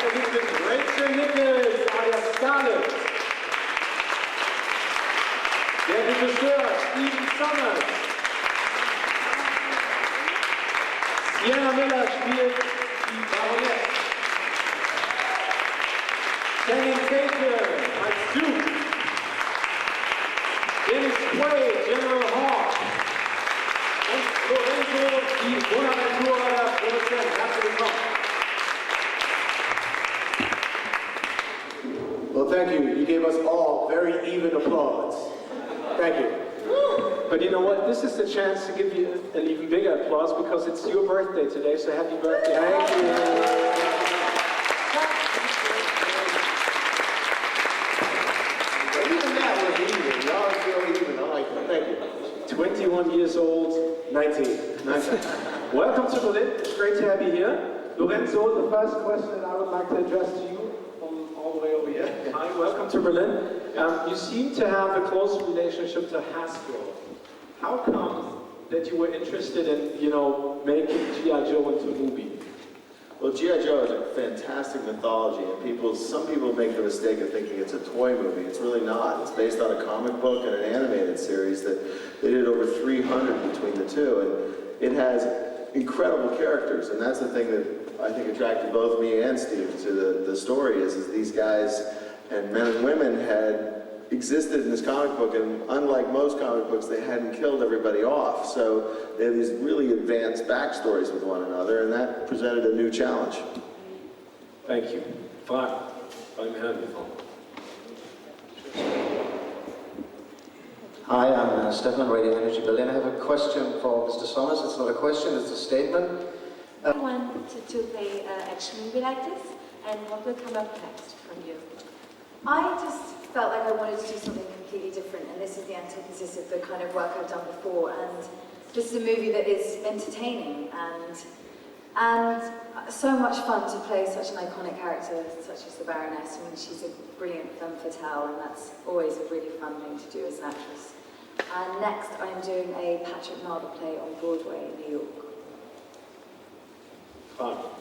Weiter geht's mit Rachel Nichols, alias Scarlett. Der Regisseur Stephen Sommers. Sienna Miller spielt die Baroness. Tatum als Duke. Dennis Quaid, General Hawk. Und Lorenzo, die Bonaventura, der Produzent. Herzlich willkommen. Well, thank you. You gave us all very even applause. Thank you. But you know what? This is the chance to give you an even bigger applause because it's your birthday today, so happy birthday. Thank you. Even that was even. Y'all feel even. I like that. Thank you. 21 years old. 19. Welcome to Berlin. It's great to have you here. Lorenzo, the first question I would like to address to you from all the way over here. Hi, welcome to Berlin. You seem to have a close relationship to Hasbro. How come that you were interested in, making G.I. Joe into a movie? Well, G.I. Joe is a fantastic mythology, and some people make the mistake of thinking it's a toy movie. It's really not. It's based on a comic book and an animated series that they did over 300 between the two, and it has incredible characters, and that's the thing that I think attracted both me and Steve to the story is these guys and men and women had existed in this comic book, and unlike most comic books, they hadn't killed everybody off. So they have these really advanced backstories with one another, and that presented a new challenge. Thank you. Fragen beim Herrn. Hi, I'm Stefan, Radio Energy Berlin. I have a question for Mr. Sommers. It's not a question, it's a statement. I wanted to play an action movie like this, and what will come up next from you? I just felt like I wanted to do something completely different, and this is the antithesis of the kind of work I've done before. And this is a movie that is entertaining and so much fun to play such an iconic character such as the Baroness. I mean, she's a brilliant femme fatale, and that's always a really fun thing to do as an actress. And next, I'm doing a Patrick Marder play on Broadway in New York. Fragen.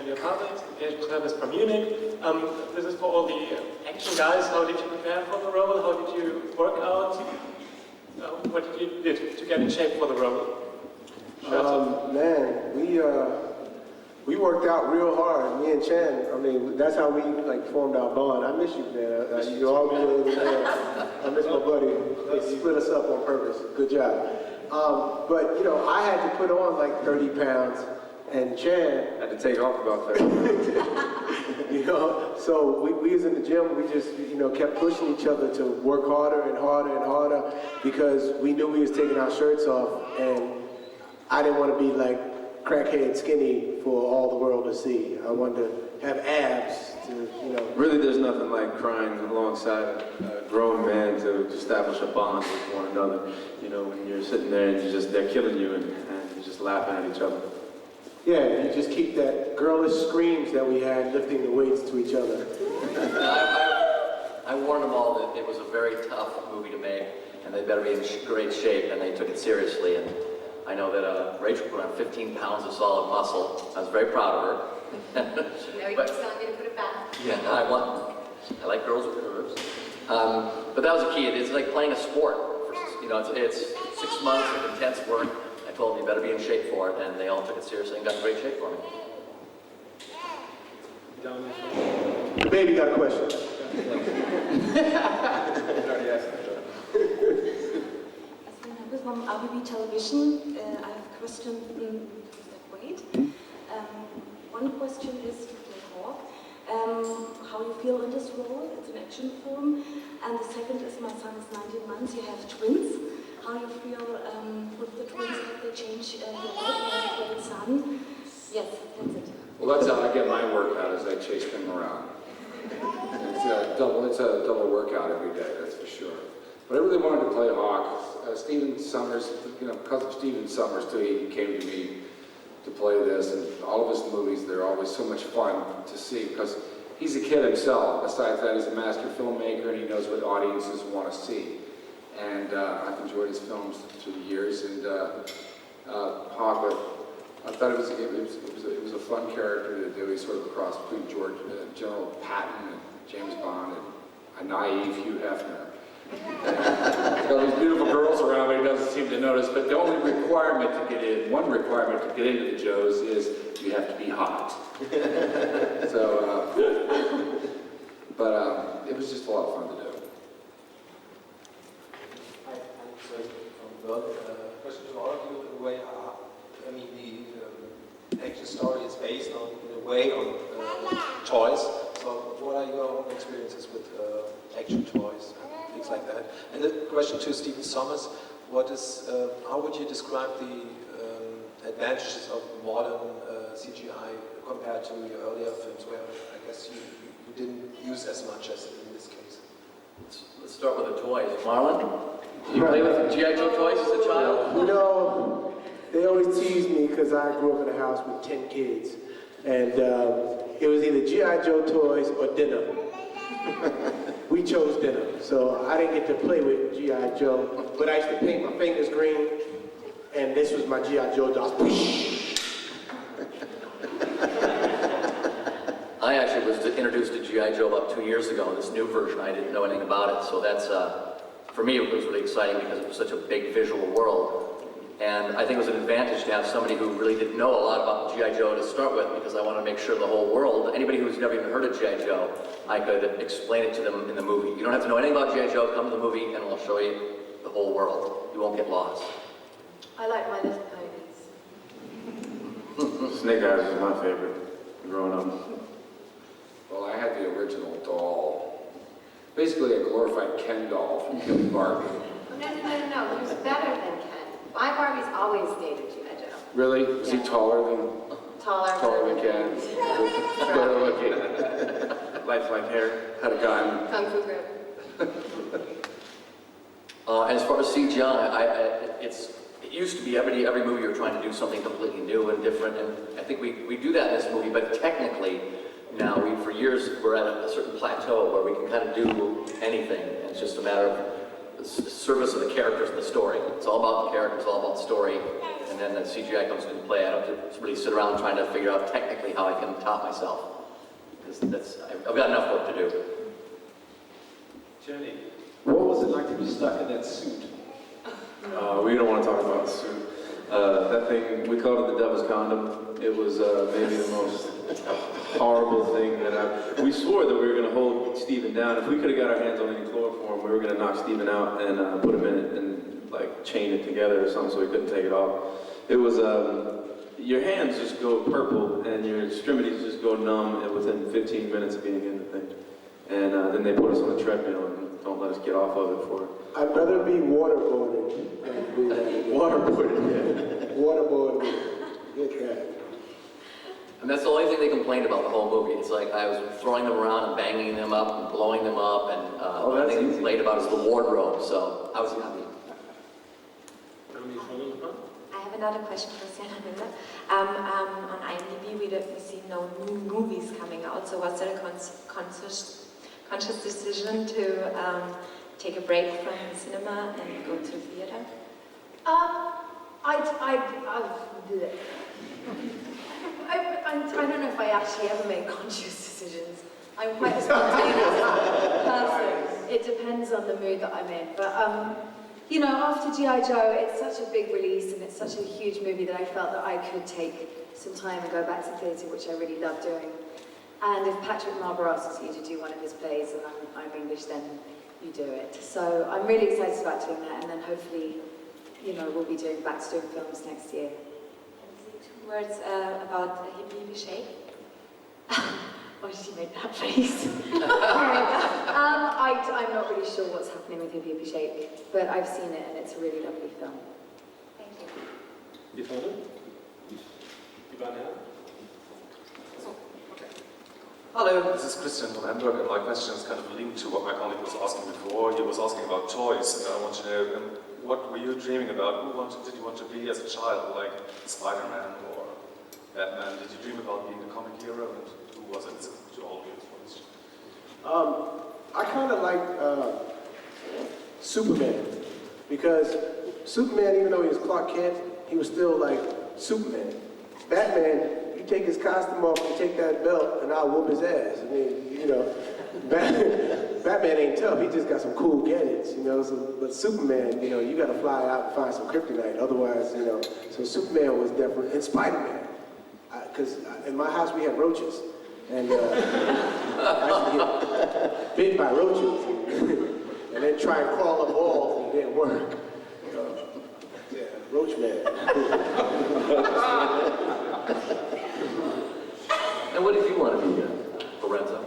Your colleagues, Travis from Munich. This is for all the action guys. How did you prepare for the role? How did you work out? What did you do to get in shape for the role? Man, we worked out real hard, me and Chan. I mean, that's how we formed our bond. I miss you, man. You all good, man. I miss my buddy. They split us up on purpose. Good job. But I had to put on 30 pounds. And Chan had to take off about 30. So we was in the gym. We just kept pushing each other to work harder and harder and harder because we knew we was taking our shirts off, and I didn't want to be crackhead skinny for all the world to see. I wanted to have abs to Really, there's nothing like crying alongside a grown man to establish a bond with one another. When you're sitting there and they're killing you and you're just laughing at each other. Yeah, you just keep that girlish screams that we had lifting the weights to each other. I warned them all that it was a very tough movie to make, and they better be in great shape, and they took it seriously. And I know that Rachel put on 15 pounds of solid muscle. I was very proud of her. You keep telling me to put it back. Yeah, I like girls with curves. But that was the key. It's like playing a sport. It's 6 months of intense work. I told them you better be in shape for it, and they all took it seriously and got in great shape for me. The baby got a question. With from RBB Television, I have a question for Mr. Quaid. One question is to play Hawk. How you feel in this role? It's an action film. And the second is my son is 19 months. You have twins. How you feel with the twins, that they change your life? You have a great son. Yes, that's it. Well, that's how I get my workout, is I chase them around. It's a double workout every day, that's for sure. But I really wanted to play Hawk. Stephen Sommers, because of Stephen Sommers too, he came to me to play this, and all of his movies, they're always so much fun to see because he's a kid himself. Besides that, he's a master filmmaker, and he knows what audiences want to see. And I've enjoyed his films through the years, and Hawk, but I thought it was a fun character to do. He's sort of a cross between General Patton and James Bond and a naive Hugh Hefner. He's got these beautiful girls around, but he doesn't seem to notice. But the only requirement to get in, one requirement to get into the Joes is you have to be hot. So, but it was just a lot of fun to do. Hi, I'm Bert. Question to all of you, in a way, I mean, the action story is based on, in a way, on toys. So what are your own experiences with action toys and things like that? And the question to Stephen Sommers, how would you describe the advantages of modern CGI compared to your earlier films where I guess you didn't use as much as in this case? Let's start with the toys. Marlon, did you play with G.I. Joe toys as a child? You know, they always tease me because I grew up in a house with 10 kids. And it was either G.I. Joe toys or dinner. We chose dinner. So I didn't get to play with G.I. Joe, but I used to paint my fingers green, and this was my G.I. Joe doll. I actually was introduced to G.I. Joe about 2 years ago, this new version. I didn't know anything about it, so that's, for me, it was really exciting because it was such a big visual world. And I think it was an advantage to have somebody who really didn't know a lot about G.I. Joe to start with, because I wanted to make sure the whole world, anybody who's never even heard of G.I. Joe, I could explain it to them in the movie. You don't have to know anything about G.I. Joe, come to the movie and we'll show you the whole world. You won't get lost. I like My Little Ponies. Snake Eyes was my favorite growing up. Well, I had the original doll. Basically a glorified Ken doll from Billy Barbie. No. He was better than Ken. My Barbie's always dated G.I. Joe. Really? Was he taller than Taller than Ken? Better looking. Lifelike hair. Had a gun. Kung Fu Grip. And as far as CGI, it used to be every movie you're trying to do something completely new and different, and I think we do that in this movie, but technically, now, for years, we're at a certain plateau where we can kind of do anything. It's just a matter of the service of the characters and the story. It's all about the characters, it's all about the story, and then the CGI comes into play. I don't have to really sit around trying to figure out technically how I can top myself, because I've got enough work to do. Jenny, what was it like to be stuck in that suit? We don't want to talk about the suit. That thing, we called it the devil's condom. It was maybe the most horrible thing that we swore that we were going to hold Stephen down. If we could have got our hands on any chloroform, we were going to knock Stephen out and put him in it and like chain it together or something so he couldn't take it off. It was, your hands just go purple and your extremities just go numb within 15 minutes of being in the thing. And then they put us on a treadmill and don't let us get off of it for I'd rather be waterboarded than be that. waterboarded. Yeah. Waterboarded. Get that. And that's the only thing they complained about the whole movie. It's like I was throwing them around and banging them up and blowing them up, and the only thing they complained about is the wardrobe, so I was happy. I have another question for Sienna Miller. On IMDb, we see no new movies coming out, so was there a conscious decision to take a break from cinema and go to theater? I don't know if I actually ever make conscious decisions. I'm quite a spontaneous person. It depends on the mood that I'm in. But, you know, after G.I. Joe, it's such a big release and it's such a huge movie that I felt that I could take some time and go back to theatre, which I really love doing. And if Patrick Marlborough asks you to do one of his plays and I'm English, then you do it. So I'm really excited about doing that, and then hopefully, you know, we'll be back to doing films next year. Words about Hippie Shake. Why did you make that face? I'm not really sure what's happening with Hippie Shake, but I've seen it and it's a really lovely film. Thank you. Hello, this is Christian from Hamburg, and my question is kind of linked to what my colleague was asking before. He was asking about toys, and I want to know, what were you dreaming about? Did you want to be as a child, like Spider-Man or Batman? Did you dream about being a comic hero, and who was it to all of you? I kind of like Superman, because Superman, even though he was Clark Kent, he was still like Superman. Batman, you take his costume off, you take that belt, and I'll whoop his ass. I mean, you know, Batman ain't tough. He just got some cool gadgets, you know. So, but Superman, you know, you got to fly out and find some kryptonite. Otherwise, you know. So Superman was definitely, and Spider-Man, because in my house we had roaches, and I used to get bit by roaches, and then try and crawl up walls, and it didn't work. Yeah, Roach Man. And what did you want to be, Lorenzo?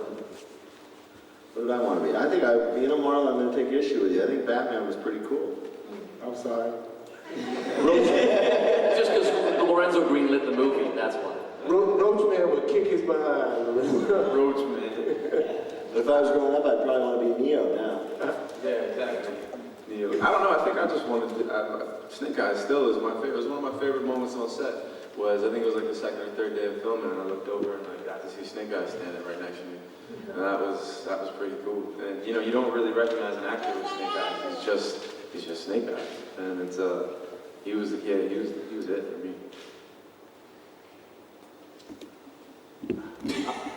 What did I want to be? I think you know, Marlon, I'm going to take issue with you. I think Batman was pretty cool. I'm sorry. Just because Lorenzo greenlit the movie, that's why. Roach Man would kick his behind. Roach Man. If I was growing up, I'd probably want to be Neo now. Yeah, exactly. Neo. I don't know. I think I just wanted to. Snake Eyes still is my favorite. It was one of my favorite moments on set. I think it was like the second or third day of filming, and I looked over and I got to see Snake Eyes standing right next to me, and that was pretty cool. And you know, you don't really recognize an actor with Snake Eyes. He's just Snake Eyes, and it's he was it for me.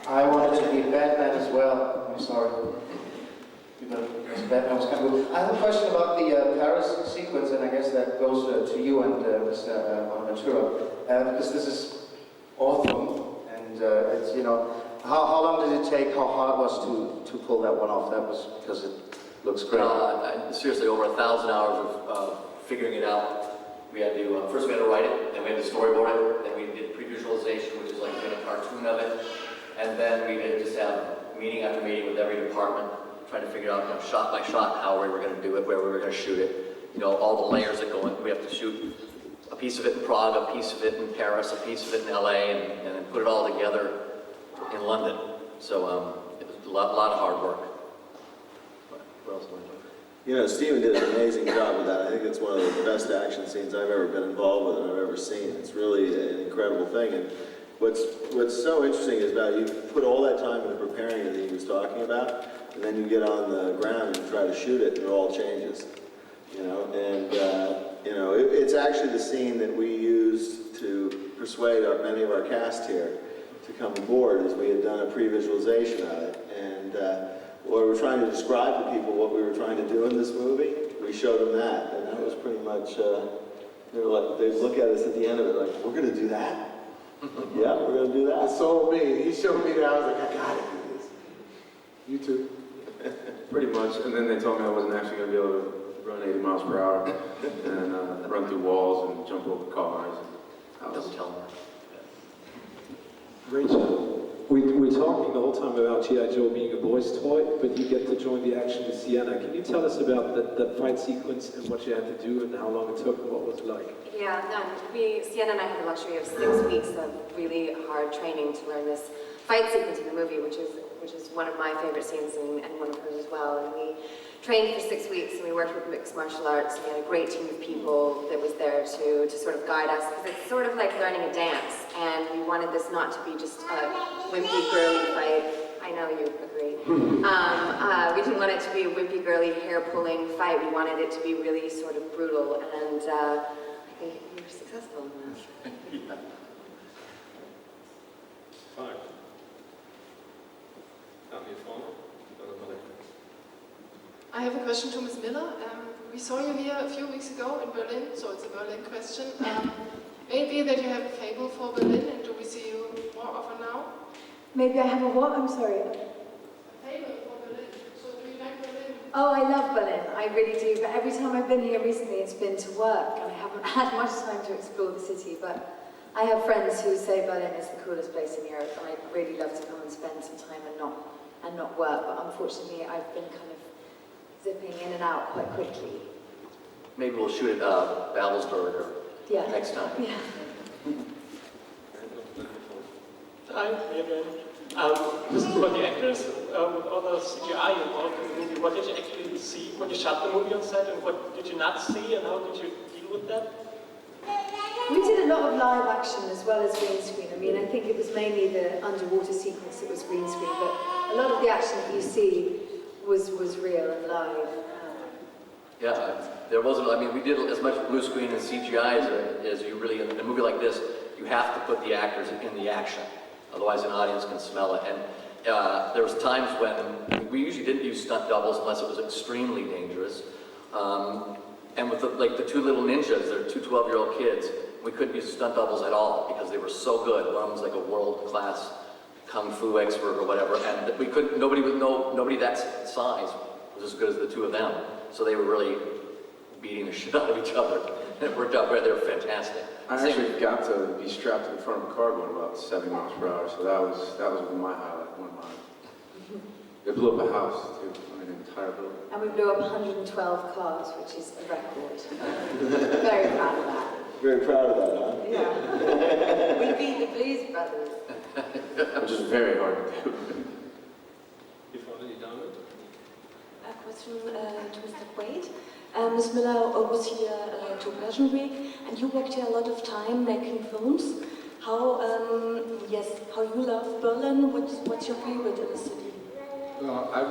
I wanted to be Batman as well. I'm sorry. Batman was kind of cool. I have a question about the Paris sequence, and I guess that goes to you and Mr. Bonaventura, because this is awesome, and it's, you know, how long did it take? How hard was to pull that one off? That was because it looks great. Seriously, over 1,000 hours of figuring it out. We had to first we had to write it, then we had to storyboard it, then we did pre-visualization, which is like doing a cartoon of it, and then we did just have meeting after meeting with every department, trying to figure out, you know, shot by shot how we were going to do it, where we were going to shoot it, you know, all the layers that go in. We have to shoot a piece of it in Prague, a piece of it in Paris, a piece of it in LA, and then put it all together in London. So it was a lot of hard work. What else do I do? You know, Stephen did an amazing job with that. I think it's one of the best action scenes I've ever been involved with and I've ever seen. It's really an incredible thing. And what's so interesting is that you put all that time into preparing it that he was talking about, and then you get on the ground and you try to shoot it, and it all changes. You know, and you know, it's actually the scene that we used to persuade many of our cast here to come aboard, is we had done a pre-visualization of it, and we were trying to describe to people what we were trying to do in this movie. We showed them that, and that was pretty much, they were like, they'd look at us at the end of it like, we're going to do that? Yeah, we're going to do that. It's so me. He showed me that. I was like, I got to do this. You too. Pretty much. And then they told me I wasn't actually going to be able to run 80 miles per hour and run through walls and jump over cars. Don't tell them. Rachel, we're talking the whole time about G.I. Joe being a boy's toy, but you get to join the action with Sienna. Can you tell us about the fight sequence and what you had to do and how long it took and what was it like? Yeah, Sienna and I had the luxury of 6 weeks of really hard training to learn this fight sequence in the movie, which is one of my favorite scenes and one of hers as well. And we trained for 6 weeks and we worked with mixed martial arts, and we had a great team of people that was there to sort of guide us, because it's sort of like learning a dance, and we wanted this not to be just a wimpy girly fight. I know you agree. We didn't want it to be a wimpy girly hair-pulling fight. We wanted it to be really sort of brutal, and I think we were successful in that. Yeah. Fine. I have a question to Ms. Miller. We saw you here a few weeks ago in Berlin, so it's a Berlin question. Maybe that you have a fable for Berlin, and do we see you more often now? Maybe I have a what? I'm sorry. A fable for Berlin. So do you like Berlin? Oh, I love Berlin. I really do. But every time I've been here recently, it's been to work, and I haven't had much time to explore the city. But I have friends who say Berlin is the coolest place in Europe, and I'd really love to come and spend some time and not work. But unfortunately, I've been kind of zipping in and out quite quickly. Maybe we'll shoot at Babelsberg next time. Yeah. Hi, me again. This is about the actors, with all the CGI involved in the movie. What did you actually see when you shot the movie on set, and what did you not see, and how did you deal with that? We did a lot of live action as well as green screen. I mean, I think it was mainly the underwater sequence that was green screen, but a lot of the action that you see was real and live. Yeah, there wasn't, I mean, we did as much blue screen and CGI as you really, in a movie like this, you have to put the actors in the action. Otherwise an audience can smell it. And there was times when we usually didn't use stunt doubles unless it was extremely dangerous. And with the two little ninjas, they're two 12-year-old kids, we couldn't use stunt doubles at all because they were so good. One of them was like a world-class kung fu expert or whatever, and we couldn't, nobody that size was as good as the two of them. So they were really beating the shit out of each other. And it worked out great. They were fantastic. I actually got to be strapped in front of a car going about 70 miles per hour, so that was my highlight, one of mine. It blew up a house, too, I mean, an entire building. And we blew up 112 cars, which is a record. Very proud of that. Very proud of that, huh? Yeah. We beat the Blues Brothers. Which is very hard to do. You've already done it. A question to Mr. Quaid. Ms. Miller was here to Fashion Week, and you worked here a lot of time making films. How you love Berlin? What's your favorite in the city? Well, I've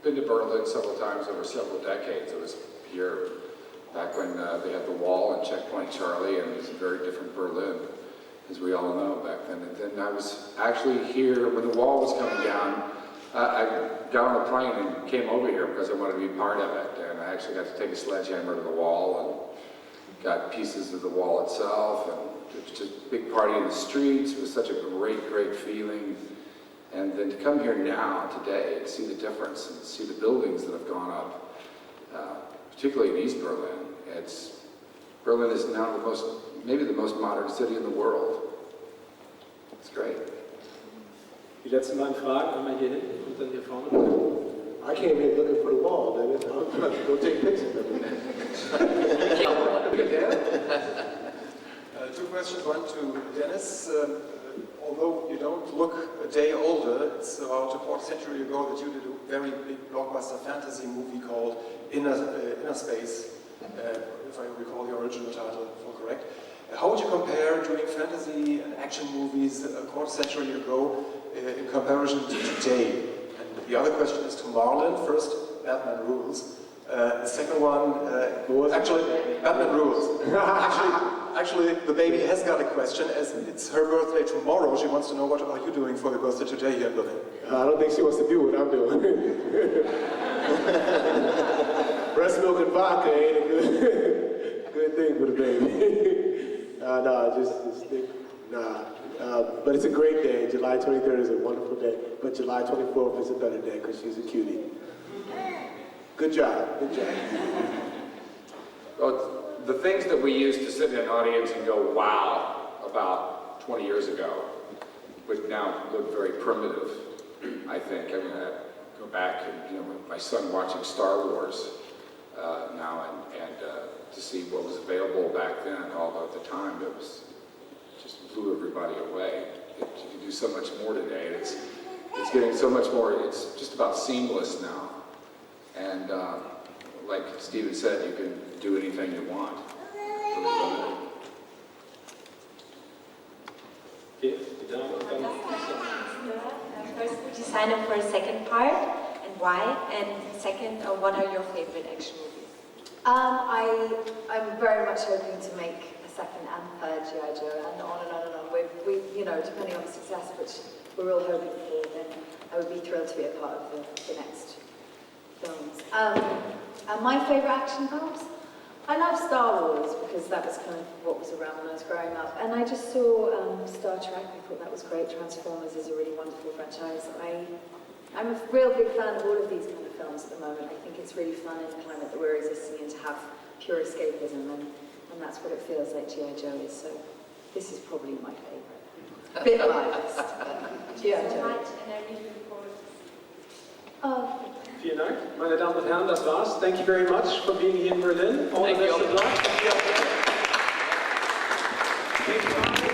been to Berlin several times over several decades. I was here back when they had the wall and Checkpoint Charlie, and it was a very different Berlin, as we all know back then. And then I was actually here when the wall was coming down. I got on a plane and came over here because I wanted to be part of it. And I actually got to take a sledgehammer to the wall and got pieces of the wall itself. And it was just a big party in the streets. It was such a great, great feeling. And then to come here now, today, and see the difference and see the buildings that have gone up, particularly in East Berlin. Berlin is now maybe the most modern city in the world. It's great. Die letzten beiden Fragen, einmal hier hinten und dann hier vorne. I came here looking for the wall, Dennis. I'm trying to go take pictures of it. Two questions, one to Dennis. Although you don't look a day older, it's about a quarter century ago that you did a very big blockbuster fantasy movie called Inner Space, if I recall the original title correct. How would you compare doing fantasy and action movies a quarter century ago in comparison to today? And the other question is to Marlon. First, Batman rules. The second one, actually, Batman rules. Actually, the baby has got a question, as it's her birthday tomorrow. She wants to know, what are you doing for the birthday today here in Berlin? I don't think she wants to do what I'm doing. Breast milk and vodka ain't a good thing for the baby. But it's a great day. July 23rd is a wonderful day. But July 24th is a better day because she's a cutie. Good job. Good job. Well, the things that we used to sit in an audience and go, wow, about 20 years ago, would now look very primitive, I think. I mean, I go back and, with my son watching Star Wars now and to see what was available back then, all at the time, it was just blew everybody away. You can do so much more today. It's getting so much more, it's just about seamless now. And like Stephen said, you can do anything you want. First, would you sign up for a second part, and why? And second, what are your favorite action movies? I'm very much hoping to make a second and third G.I. Joe, and on and on and on. We depending on the success, which we're all hoping for, then I would be thrilled to be a part of the next films. And my favorite action films? I love Star Wars because that was kind of what was around when I was growing up. And I just saw Star Trek. I thought that was great. Transformers is a really wonderful franchise. I'm a real big fan of all of these kind of films at the moment. I think it's really fun in the climate that we're existing in to have pure escapism, and that's what it feels like G.I. Joe is. So this is probably my favorite. A bit biased, but G.I. Joe. Vielen Dank, meine Damen und Herren, das war's. Thank you very much for being here in Berlin. All the best of luck. Thank you.